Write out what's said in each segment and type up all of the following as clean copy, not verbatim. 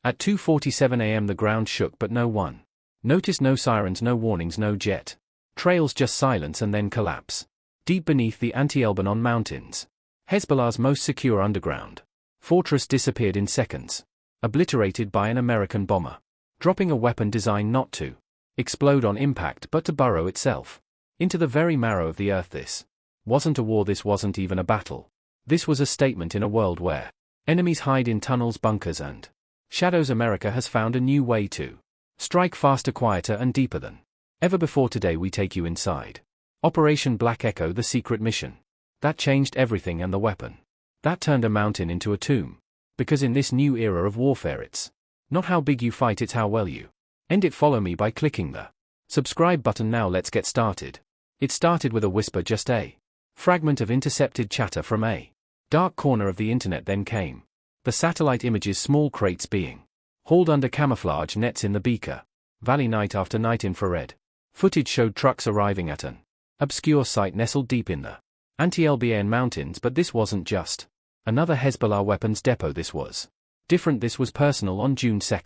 At 2:47 a.m. the ground shook but no one noticed. No sirens, no warnings, no jet trails, just silence and then collapse. Deep beneath the Anti-Elbanon mountains, Hezbollah's most secure underground fortress disappeared in seconds, obliterated by an American bomber, dropping a weapon designed not to explode on impact but to burrow itself into the very marrow of the earth. This wasn't a war, this wasn't even a battle. This was a statement in a world where enemies hide in tunnels, bunkers and shadows. America has found a new way to strike, faster, quieter and deeper than ever before. Today we take you inside Operation Black Echo, the secret mission that changed everything, and the weapon that turned a mountain into a tomb. Because in this new era of warfare, it's not how big you fight, it's how well you end it. Follow me by clicking the subscribe button now. Let's get started. It started with a whisper, just a fragment of intercepted chatter from a dark corner of the internet. Then came the satellite images, small crates being hauled under camouflage nets in the Beaker Valley. Night after night, infrared footage showed trucks arriving at an obscure site nestled deep in the Anti-Elbanon mountains. But this wasn't just another Hezbollah weapons depot. This was different. This was personal. On June 2,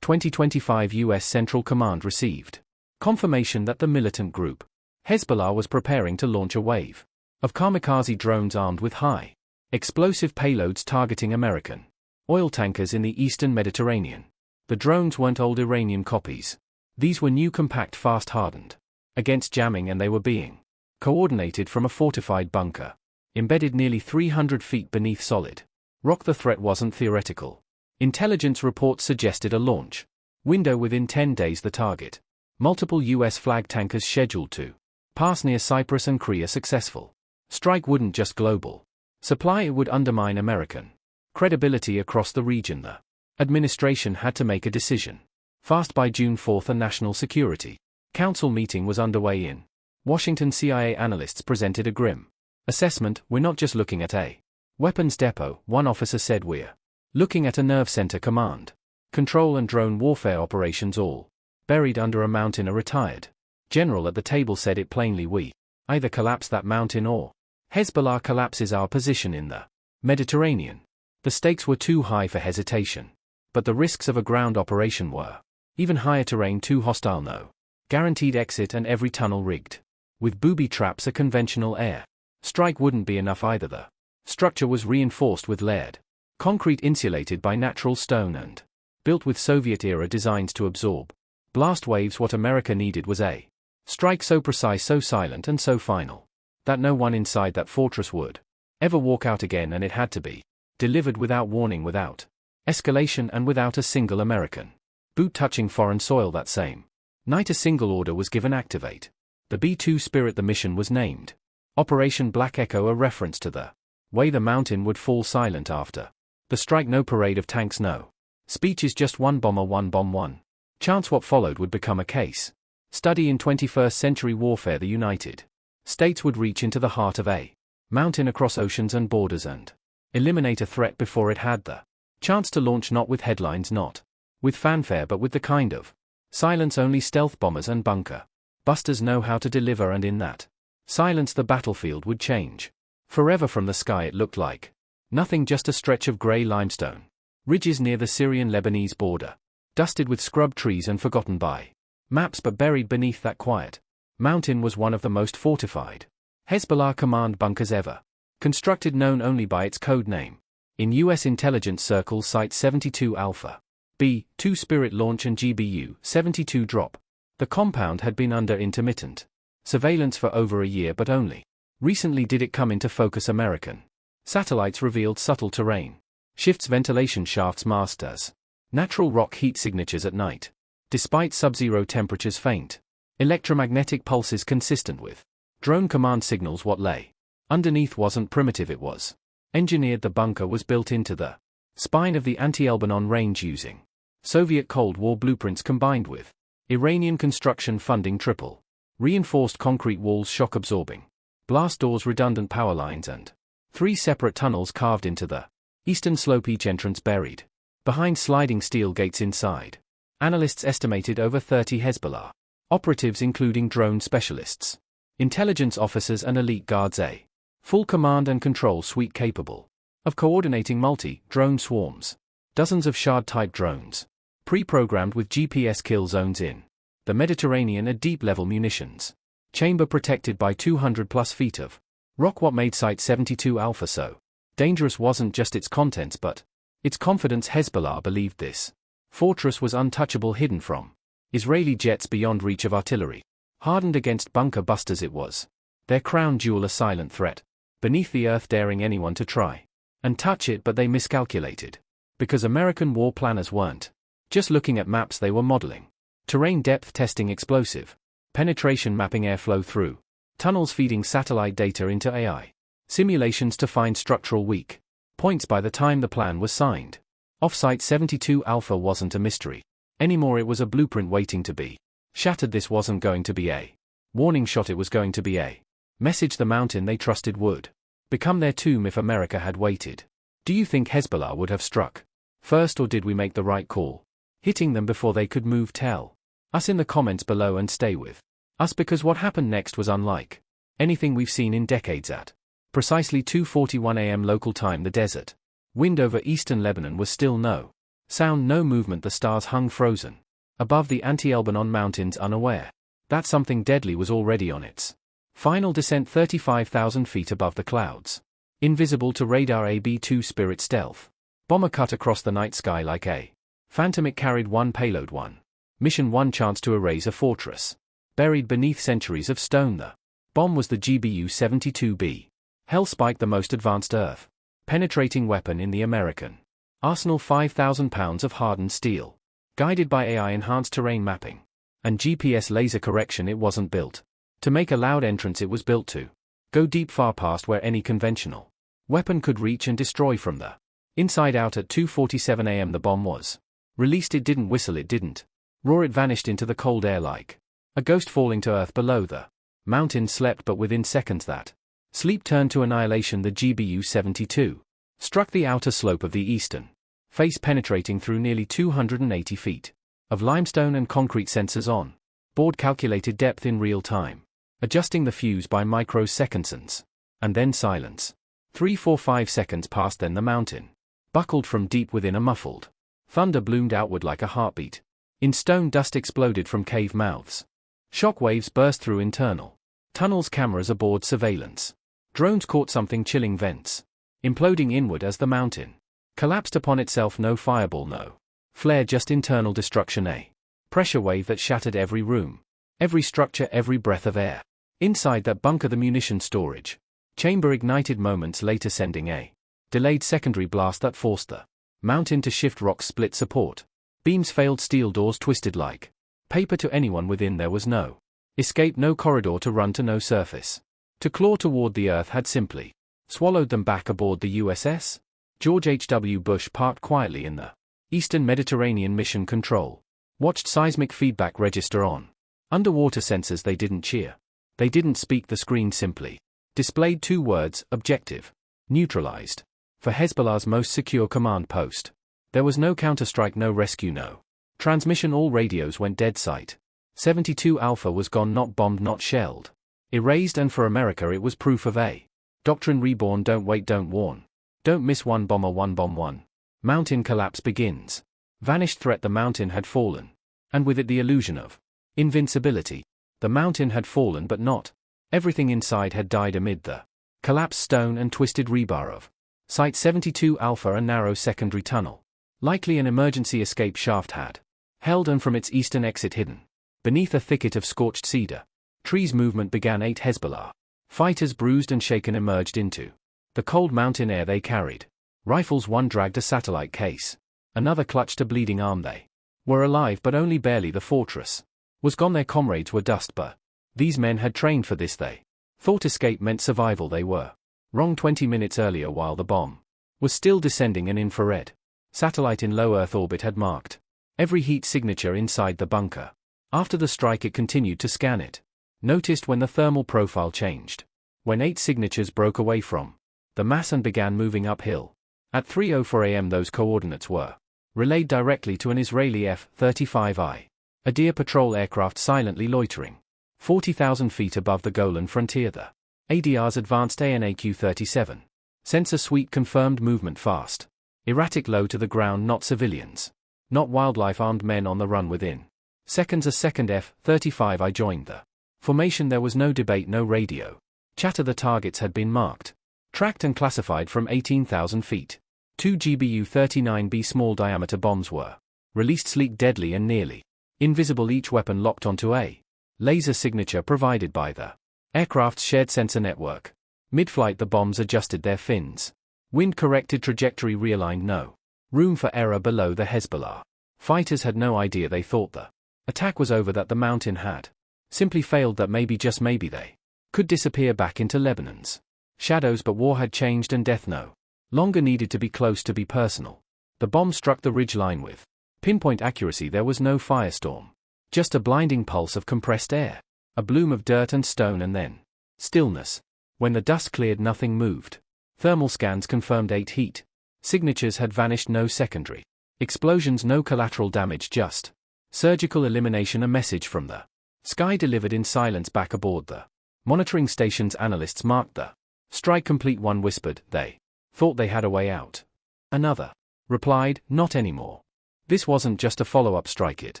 2025, U.S. Central Command received confirmation that the militant group Hezbollah was preparing to launch a wave of kamikaze drones armed with high explosive payloads targeting American oil tankers in the eastern Mediterranean. The drones weren't old Iranian copies. These were new, compact, fast, hardened against jamming, and they were being coordinated from a fortified bunker embedded nearly 300 feet beneath solid rock. The threat wasn't theoretical. Intelligence reports suggested a launch window within 10 days. The target, multiple U.S. flag tankers scheduled to pass near Cyprus and Crete. A successful strike wouldn't just global supply, it would undermine American credibility across the region. The administration had to make a decision fast. By June 4, a National Security Council meeting was underway in Washington. CIA analysts presented a grim assessment. We're not just looking at a weapons depot, one officer said. We're looking at a nerve center, command, control and drone warfare operations, all buried under a mountain. A retired general at the table said it plainly: we either collapse that mountain or Hezbollah collapses our position in the Mediterranean. The stakes were too high for hesitation, but the risks of a ground operation were even higher. Terrain too hostile, no guaranteed exit, and every tunnel rigged with booby traps. A conventional air strike wouldn't be enough either. The structure was reinforced with layered concrete insulated by natural stone and built with Soviet-era designs to absorb blast waves. What America needed was a strike so precise, so silent and so final that no one inside that fortress would ever walk out again, and it had to be delivered without warning, without escalation, and without a single American boot touching foreign soil. That same night a single order was given: activate the B-2 Spirit. The mission was named Operation Black Echo, a reference to the way the mountain would fall silent after the strike. No parade of tanks, no speeches, just one bomber, one bomb, one chance. What followed would become a case study in 21st century warfare. The United States would reach into the heart of a mountain across oceans and borders and eliminate a threat before it had the chance to launch, not with headlines, not with fanfare, but with the kind of silence only stealth bombers and bunker busters know how to deliver. And in that silence the battlefield would change forever. From the sky it looked like nothing, just a stretch of grey limestone ridges near the Syrian-Lebanese border, dusted with scrub trees and forgotten by maps. But buried beneath that quiet mountain was one of the most fortified Hezbollah command bunkers ever constructed, known only by its code name in U.S. intelligence circles: Site 72 Alpha, B-2 Spirit launch, and GBU-72 drop. The compound had been under intermittent surveillance for over a year, but only recently did it come into focus. American satellites revealed subtle terrain shifts, ventilation shafts masked as natural rock heat signatures at night, despite sub-zero temperatures, faint electromagnetic pulses consistent with drone command signals. What lay underneath wasn't primitive, it was engineered. The bunker was built into the spine of the Anti-Elbanon range using Soviet Cold War blueprints combined with Iranian construction funding. Triple reinforced concrete walls, shock-absorbing blast doors, redundant power lines, and 3 separate tunnels carved into the eastern slope, each entrance buried behind sliding steel gates. Inside, analysts estimated over 30 Hezbollah operatives, including drone specialists, intelligence officers and elite guards. A full command and control suite capable of coordinating multi-drone swarms. Dozens of Shard-type drones. Pre-programmed with GPS kill zones in the Mediterranean at deep-level munitions. Chamber protected by 200-plus feet of rock. What made Site 72 Alpha so dangerous wasn't just its contents but its confidence. Hezbollah believed this fortress was untouchable, hidden from Israeli jets, beyond reach of artillery. Hardened against bunker busters, it was their crown jewel, a silent threat beneath the earth, daring anyone to try and touch it. But they miscalculated, because American war planners weren't just looking at maps, they were modeling terrain depth, testing explosive penetration, mapping airflow through tunnels, feeding satellite data into AI simulations to find structural weak points. By the time the plan was signed off, Site 72 Alpha wasn't a mystery anymore, it was a blueprint waiting to be shattered. This wasn't going to be a warning shot, it was going to be a message the mountain they trusted would become their tomb if America had waited. Do you think Hezbollah would have struck first, or did we make the right call hitting them before they could move? Tell us in the comments below and stay with us, because what happened next was unlike anything we've seen in decades. At precisely 2:41 a.m. local time, the desert wind over eastern Lebanon was still. No sound, no movement. The stars hung frozen above the Anti-Elbanon mountains, unaware that something deadly was already on its final descent, 35,000 feet above the clouds. Invisible to radar, a B-2 Spirit stealth bomber cut across the night sky like a phantom. It carried one payload, one mission, one chance to erase a fortress buried beneath centuries of stone. The bomb was the GBU-72B Hellspike, the most advanced earth-penetrating weapon in the American arsenal. 5,000 pounds of hardened steel, guided by AI-enhanced terrain mapping and GPS laser correction. It wasn't built to make a loud entrance, it was built to go deep, far past where any conventional weapon could reach, and destroy from the inside out. At 2:47 a.m. the bomb was released. It didn't whistle, it didn't roar, it vanished into the cold air like a ghost falling to earth below. The mountain slept, but within seconds that sleep turned to annihilation. The GBU-72 struck the outer slope of the eastern face, penetrating through nearly 280 feet of limestone and concrete. Sensors on board calculated depth in real time, adjusting the fuse by microseconds, and then silence. 3, 4, 5 seconds passed, then the mountain buckled from deep within. A muffled thunder bloomed outward like a heartbeat in stone. Dust exploded from cave mouths. Shock waves burst through internal tunnels. Cameras aboard, surveillance drones caught something chilling. Vents imploding inward as the mountain collapsed upon itself. No fireball, no flare, just internal destruction. A pressure wave that shattered every room, every structure, every breath of air inside that bunker. The munition storage chamber ignited moments later, sending a delayed secondary blast that forced the mountain to shift. Rocks split, support beams failed, steel doors twisted like paper to anyone within. There was no escape, no corridor to run to, no surface to claw toward. The earth had simply swallowed them back. Aboard the USS George H.W. Bush, parked quietly in the eastern Mediterranean, mission control watched seismic feedback register on underwater sensors. They didn't cheer, they didn't speak. The screen simply displayed 2 words: objective neutralized. For Hezbollah's most secure command post, there was no counterstrike, no rescue, no transmission. All radios went dead. Site 72 Alpha was gone, not bombed, not shelled, erased. And for America it was proof of a doctrine reborn: don't wait, don't warn, don't miss. One bomber, one bomb, one mountain collapse begins. Vanished threat. The mountain had fallen, and with it the illusion of invincibility. The mountain had fallen, but not everything inside had died amid the collapsed stone and twisted rebar of Site 72 Alpha. A narrow secondary tunnel, likely an emergency escape shaft, had held, and from its eastern exit, hidden beneath a thicket of scorched cedar trees, movement began. 8 Hezbollah fighters, bruised and shaken, emerged into the cold mountain air. They carried rifles, one dragged a satellite case, another clutched a bleeding arm. They were alive, but only barely. The fortress was gone, their comrades were dust, but these men had trained for this. They thought escape meant survival. They were wrong. 20 minutes earlier, while the bomb was still descending, an infrared satellite in low Earth orbit had marked every heat signature inside the bunker. After the strike it continued to scan it, noticed when the thermal profile changed, when 8 signatures broke away from the mass and began moving uphill. At 3:04 a.m. those coordinates were relayed directly to an Israeli F-35I, a Deer patrol aircraft silently loitering 40,000 feet above the Golan frontier. The ADR's advanced ANAQ-37 sensor suite confirmed movement fast Erratic low to the ground, not civilians. Not wildlife, armed men on the run within. Seconds a second F-35 I joined the formation. There was no debate, no radio chatter. The targets had been marked, tracked and classified from 18,000 feet. 2 GBU-39B small diameter bombs were released, sleek, deadly and nearly invisible, each weapon locked onto a laser signature provided by the aircraft's shared sensor network. Mid-flight the bombs adjusted their fins. Wind-corrected trajectory realigned, no room for error below the Hezbollah. Fighters had no idea. They thought the attack was over, that the mountain had simply failed, that maybe, just maybe, they could disappear back into Lebanon's shadows. But war had changed and death no longer needed to be close to be personal. The bomb struck the ridge line with pinpoint accuracy. There was no firestorm, just a blinding pulse of compressed air, a bloom of dirt and stone, and then stillness. When the dust cleared, nothing moved. Thermal scans confirmed 8 heat signatures had vanished. No secondary explosions, no collateral damage, just surgical elimination. A message from the sky delivered in silence back aboard the monitoring station's analysts marked the strike complete. One whispered, they thought they had a way out. Another replied, not anymore. This wasn't just a follow-up strike, it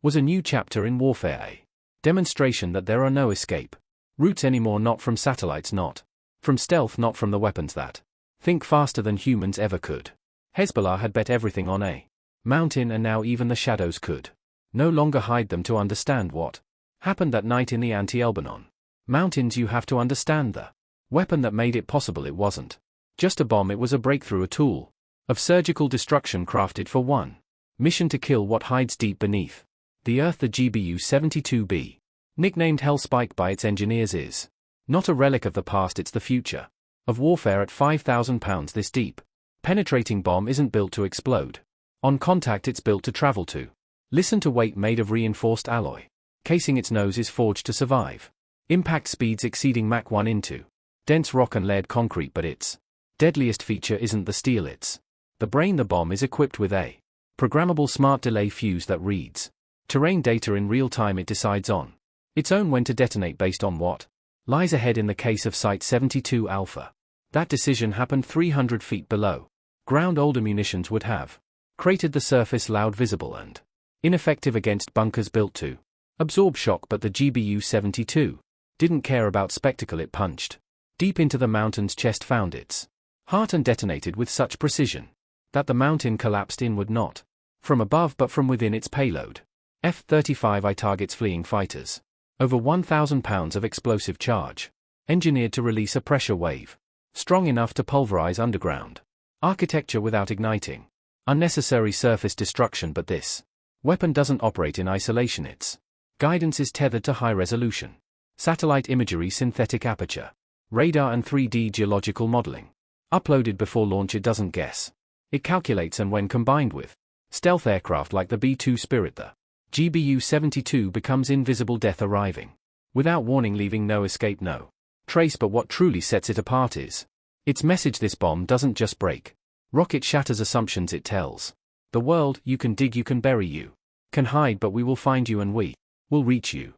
was a new chapter in warfare, a demonstration that there are no escape routes anymore, not from satellites, not from stealth, not from the weapons that think faster than humans ever could. Hezbollah had bet everything on a mountain, and now even the shadows could no longer hide them. To understand what happened that night in the anti-Elbanon mountains, you have to understand the weapon that made it possible. It wasn't just a bomb, it was a breakthrough, a tool of surgical destruction crafted for one mission: to kill what hides deep beneath the earth. The GBU-72B, nicknamed Hellspike by its engineers, is not a relic of the past, it's the future of warfare. At 5,000 pounds, this deep, penetrating bomb isn't built to explode on contact, it's built to travel to. Listen to weight, made of reinforced alloy casing. Its nose is forged to survive impact speeds exceeding Mach 1 into dense rock and layered concrete. But its deadliest feature isn't the steel, it's the brain. The bomb is equipped with a programmable smart delay fuse that reads terrain data in real time. It decides on its own when to detonate based on what lies ahead. In the case of Site 72 Alpha, that decision happened 300 feet below ground. Older munitions would have cratered the surface, loud, visible, and ineffective against bunkers built to absorb shock. But the GBU-72 didn't care about spectacle. It punched deep into the mountain's chest, found its heart, and detonated with such precision that the mountain collapsed inward, not from above but from within. Its payload, F-35I, targets fleeing fighters. Over 1,000 pounds of explosive charge, engineered to release a pressure wave strong enough to pulverize underground architecture without igniting unnecessary surface destruction. But this weapon doesn't operate in isolation. Its guidance is tethered to high-resolution satellite imagery, synthetic aperture radar, and 3D geological modeling. Uploaded before launch, it doesn't guess, it calculates, and when combined with stealth aircraft like the B-2 Spirit, the GBU-72 becomes invisible, death arriving without warning, leaving no escape, no trace. But what truly sets it apart is its message. This bomb doesn't just break rock, it shatters assumptions. It tells the world, you can dig, you can bury, you can hide, but we will find you and we will reach you.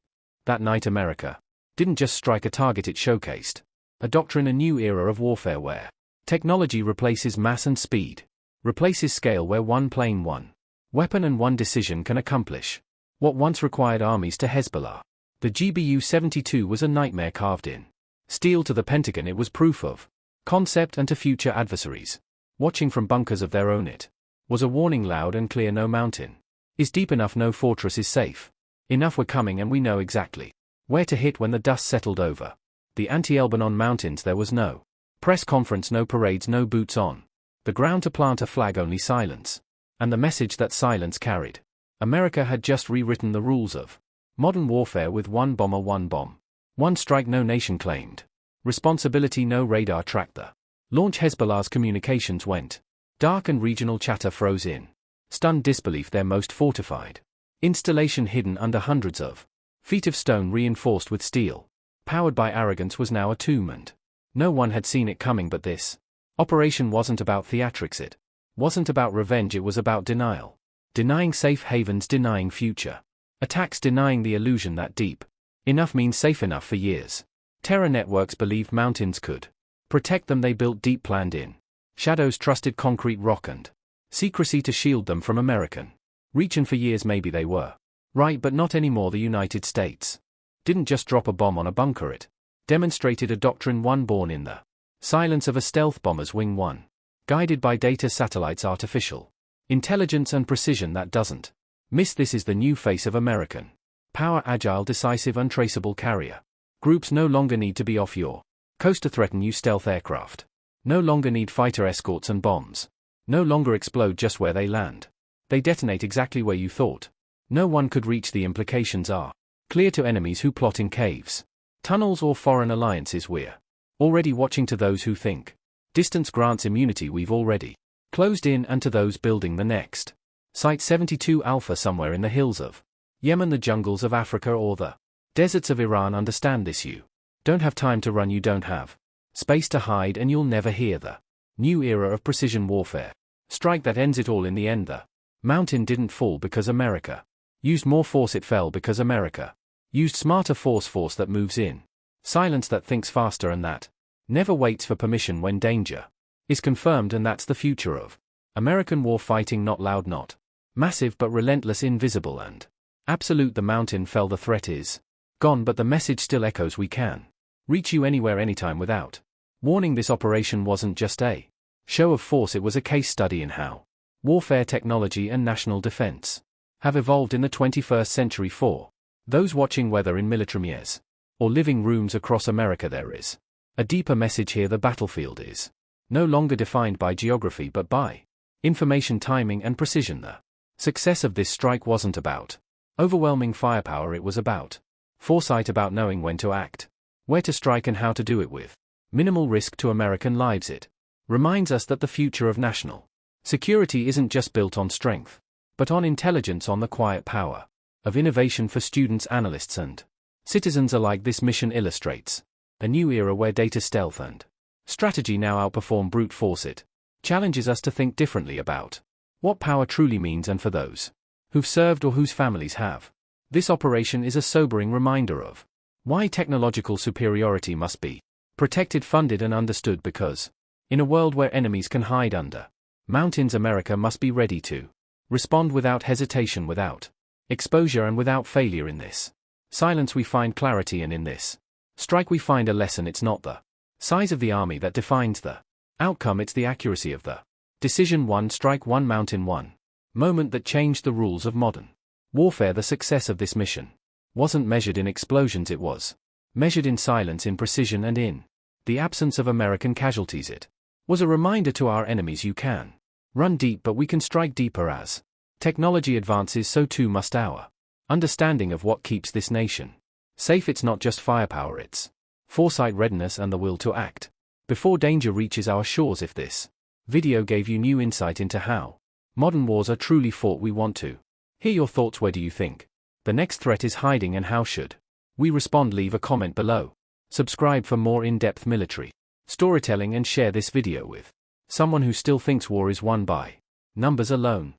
That night America didn't just strike a target, it showcased a doctrine, a new era of warfare where technology replaces mass and speed replaces scale, where one plane, one weapon and one decision can accomplish what once required armies. To Hezbollah, the GBU-72 was a nightmare carved in steel. To the Pentagon, it was proof of concept, and to future adversaries watching from bunkers of their own, it was a warning, loud and clear: no mountain is deep enough, no fortress is safe enough. We're coming, and we know exactly where to hit. When the dust settled over the anti-Elbanon mountains, there was no press conference, no parades, no boots on the ground to plant a flag, only silence. And the message that silence carried: America had just rewritten the rules of modern warfare with one bomber, one bomb, one strike. No nation claimed responsibility, no radar tracked the launch. Hezbollah's communications went dark, and regional chatter froze in stunned disbelief. Their most fortified installation, hidden under hundreds of feet of stone reinforced with steel, powered by arrogance, was now a tomb, and no one had seen it coming. But this operation wasn't about theatrics, it wasn't about revenge, it was about denial. Denying safe havens, denying future attacks, denying the illusion that deep enough means safe enough. For years, terror networks believed mountains could protect them. They built deep, planned in Shadows trusted concrete rock and secrecy to shield them from American reach, and for years maybe they were right, but not anymore. The United States didn't just drop a bomb on a bunker, it demonstrated a doctrine, one born in the silence of a stealth bomber's wing, one guided by data satellites, artificial intelligence and precision that doesn't miss. This is the new face of American power: agile, decisive, untraceable carrier groups no longer need to be off your coast to threaten you. Stealth aircraft no longer need fighter escorts, and bombs no longer explode just where they land. They detonate exactly where you thought no one could reach. The implications are clear to enemies who plot in caves, tunnels, or foreign alliances. We're already watching. To those who think distance grants immunity, we've already closed in, and to those building the next Site 72 Alpha somewhere in the hills of Yemen, the jungles of Africa, or the deserts of Iran, understand this: you don't have time to run, you don't have space to hide, and you'll never hear the new era of precision warfare strike that ends it all. In the end, the mountain didn't fall because America used more force, it fell because America used smarter force that moves in silence, that thinks faster, and that never waits for permission when danger is confirmed. And that's the future of American war fighting: not loud, not massive, but relentless, invisible, and absolute. The mountain fell, the threat is gone, but the message still echoes: we can reach you anywhere, anytime, without warning. This operation wasn't just a show of force, it was a case study in how warfare, technology, and national defense have evolved in the 21st century. For those watching, whether in militaries or living rooms across America, there is a deeper message here. The battlefield is no longer defined by geography but by information, timing, and precision. The success of this strike wasn't about overwhelming firepower, it was about foresight, about knowing when to act, where to strike, and how to do it with minimal risk to American lives. It reminds us that the future of national security isn't just built on strength, but on intelligence, on the quiet power of innovation for students, analysts, and citizens alike. This mission illustrates a new era where data, stealth, and strategy now outperform brute force. It challenges us to think differently about what power truly means, and for those who've served or whose families have, this operation is a sobering reminder of why technological superiority must be protected, funded, and understood, because in a world where enemies can hide under mountains, America must be ready to respond without hesitation, without exposure, and without failure. In this silence we find clarity, and in this strike we find a lesson. It's not the size of the army that defines the outcome, it's the accuracy of the decision. One strike, one mountain, one moment that changed the rules of modern warfare. The success of this mission wasn't measured in explosions, it was measured in silence, in precision, and in the absence of American casualties. It was a reminder to our enemies: you can run deep, but we can strike deeper. As technology advances, so too must our understanding of what keeps this nation safe. It's not just firepower, it's foresight, readiness, and the will to act before danger reaches our shores. If this video gave you new insight into how modern wars are truly fought, we want to hear your thoughts. Where do you think the next threat is hiding, and how should we respond? Leave a comment below. Subscribe for more in-depth military storytelling, and share this video with someone who still thinks war is won by numbers alone.